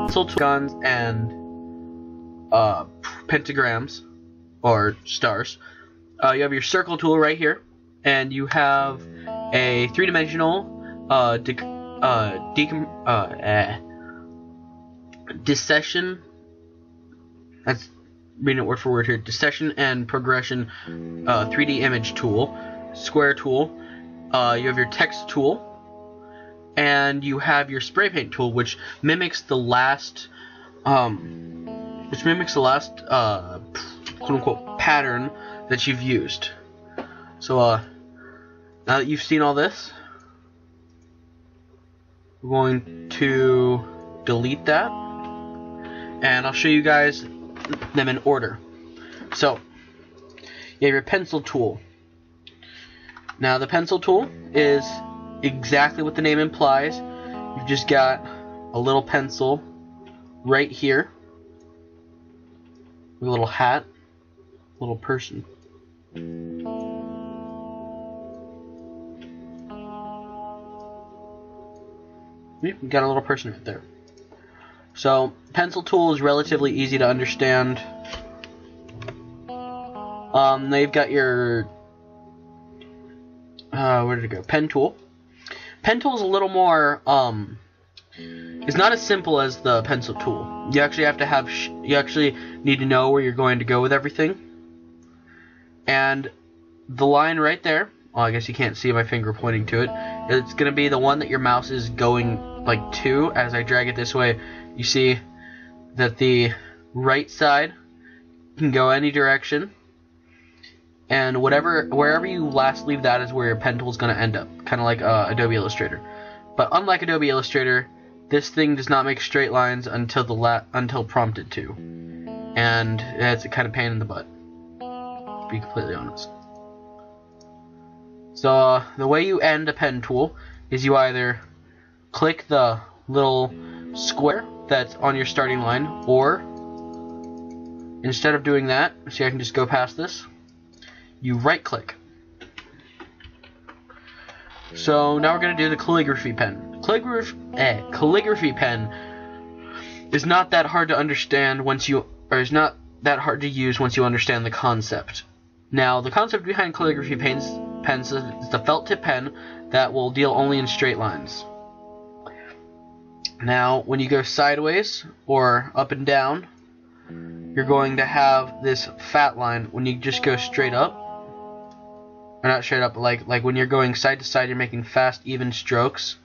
pencil guns and pentagrams or stars. You have your circle tool right here, and you have a three-dimensional dissection. That's reading it word for word here. Dissection and progression 3D image tool, square tool. You have your text tool, and you have your spray paint tool, which mimics the last quote-unquote pattern that you've used. So now that you've seen all this, we're going to delete that, and I'll show you guys them in order. So you have your pencil tool. Now the pencil tool is exactly what the name implies. You've just got a little pencil right here with a little hat, little person. Yep, you got a little person right there. So pencil tool is relatively easy to understand. They've got your where did it go? Pen tool. Pen tool is a little more it's not as simple as the pencil tool. You actually have to have you actually need to know where you're going to go with everything. And the line right there, well, I guess you can't see my finger pointing to it. It's going to be the one that your mouse is going like to. As I drag it this way, you see that the right side can go any direction, and wherever you last leave that is where your pen tool is going to end up, kind of like Adobe Illustrator. But unlike Adobe Illustrator, this thing does not make straight lines until prompted to, and it's a kind of pain in the butt, to be completely honest. So the way you end a pen tool is you either click the little square that's on your starting line, or instead of doing that, see, I can just go past this, you right click. So now we're going to do the calligraphy pen. Calligraphy pen is not that hard to understand is not that hard to use once you understand the concept. Now, the concept behind calligraphy pens is the felt tip pen that will deal only in straight lines. Now, when you go sideways or up and down, you're going to have this fat line. When you just go straight up, or not straight up, but like when you're going side to side, you're making fast, even strokes.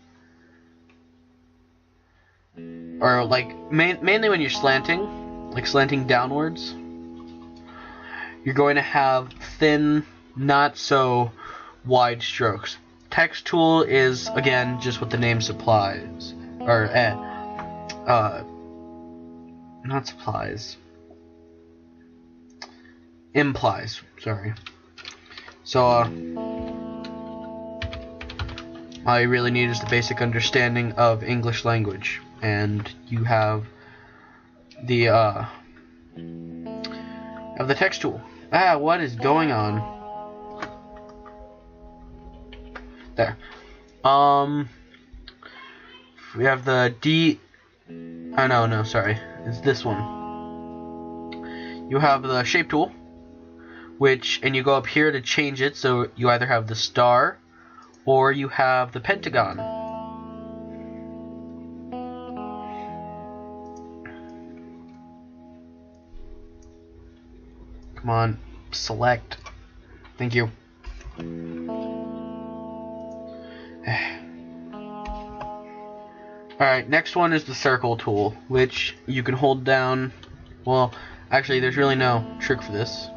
Or like mainly when you're slanting, like slanting downwards, you're going to have thin, not so wide strokes. Text tool is, again, just what the name supplies, or not supplies, implies. Sorry. So all you really need is the basic understanding of English language, and you have the text tool. What is going on? There. We have the D. Oh no, sorry. It's this one. You have the shape tool, and you go up here to change it. So you either have the star, or you have the pentagon. Come on, select. Thank you. Alright, next one is the circle tool, which you can hold down. Well, actually, there's really no trick for this,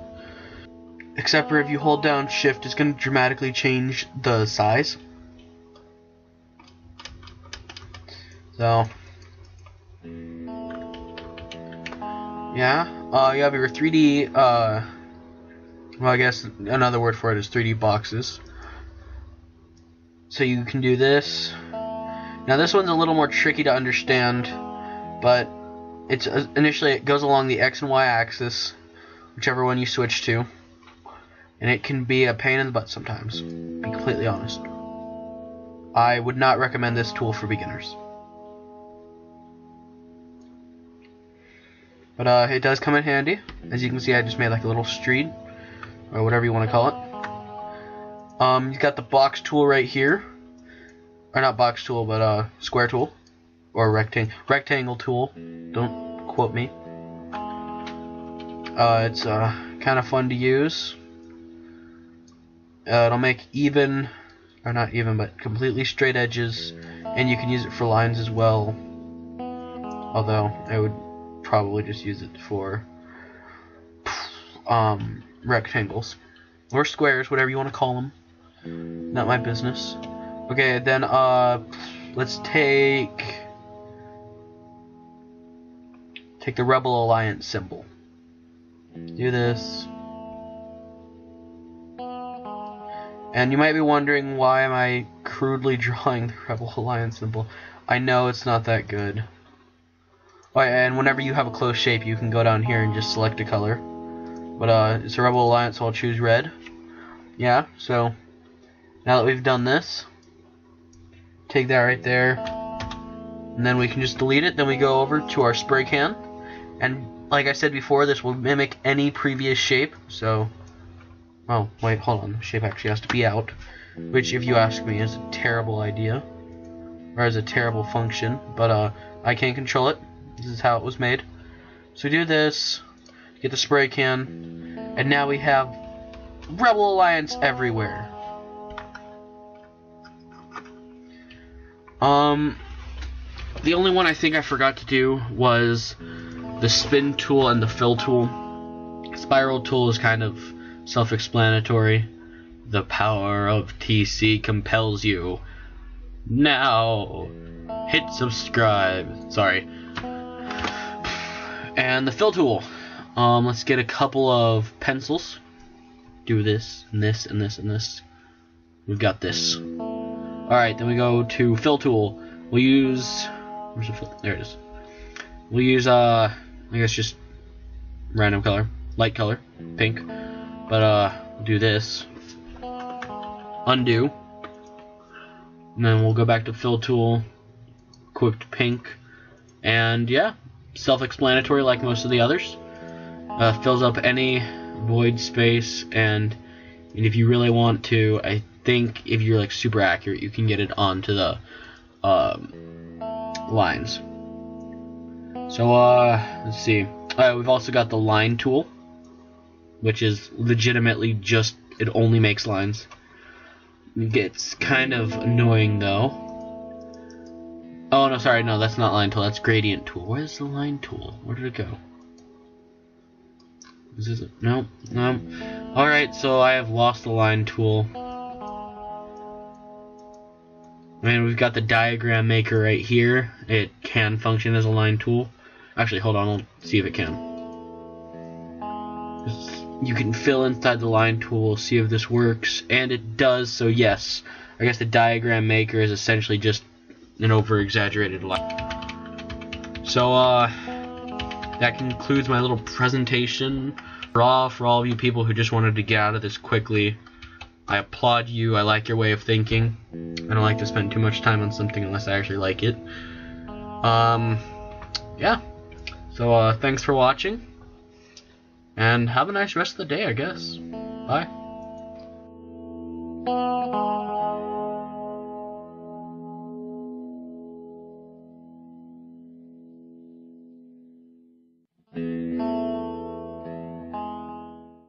except for if you hold down shift, it's going to dramatically change the size. So yeah, you have your 3D well, I guess another word for it is 3D boxes. So you can do this. Now this one's a little more tricky to understand, but it's initially it goes along the X and Y axis, whichever one you switch to, and it can be a pain in the butt sometimes, to be completely honest. I would not recommend this tool for beginners. But it does come in handy. As you can see, I just made like a little street, or whatever you want to call it. You've got the box tool right here, or not box tool, but square tool, or rectangle tool. Don't quote me. It's kind of fun to use. It'll make even, or not even, but completely straight edges, and you can use it for lines as well. Although I would probably just use it for rectangles or squares, whatever you want to call them. Not my business. Okay, then let's take the Rebel Alliance symbol. Do this. And you might be wondering, why am I crudely drawing the Rebel Alliance symbol? I know it's not that good. Oh, and whenever you have a close shape, you can go down here and just select a color. But it's a Rebel Alliance, so I'll choose red. Yeah, so now that we've done this, take that right there, and then we can just delete it. Then we go over to our spray can, and like I said before, this will mimic any previous shape. So, oh wait, hold on, the shape actually has to be out, which, if you ask me, is a terrible idea, or is a terrible function, but I can't control it. This is how it was made. So do this, get the spray can, and now we have Rebel Alliance everywhere. The only one I think I forgot to do was the spin tool and the fill tool. Spiral tool is kind of self-explanatory. The power of TC compels you. Now, hit subscribe. Sorry. And the fill tool. Let's get a couple of pencils. Do this, and this, and this, and this. We've got this. Alright, then we go to fill tool. We'll use... Where's the fill? There it is. We'll use, I guess just random color. Light color. Pink. But, we'll do this. Undo. And then we'll go back to fill tool. Quick pink. And, yeah. Self-explanatory like most of the others. Fills up any void space, and if you really want to, I think if you're like super accurate, you can get it onto the lines. So let's see. We've also got the line tool, which is legitimately just, it only makes lines. It gets kind of annoying though. Oh no, sorry, no, that's not line tool, that's gradient tool. Where's the line tool? Where did it go? Is this it? No, no. Alright, so I have lost the line tool. And we've got the diagram maker right here. It can function as a line tool. Actually, hold on, I'll see if it can. You can fill inside the line tool, see if this works, and it does, so yes. I guess the diagram maker is essentially just an over-exaggerated line. So, that concludes my little presentation. For all of you people who just wanted to get out of this quickly, I applaud you. I like your way of thinking. I don't like to spend too much time on something unless I actually like it. Yeah. So, thanks for watching. And have a nice rest of the day, I guess. Bye.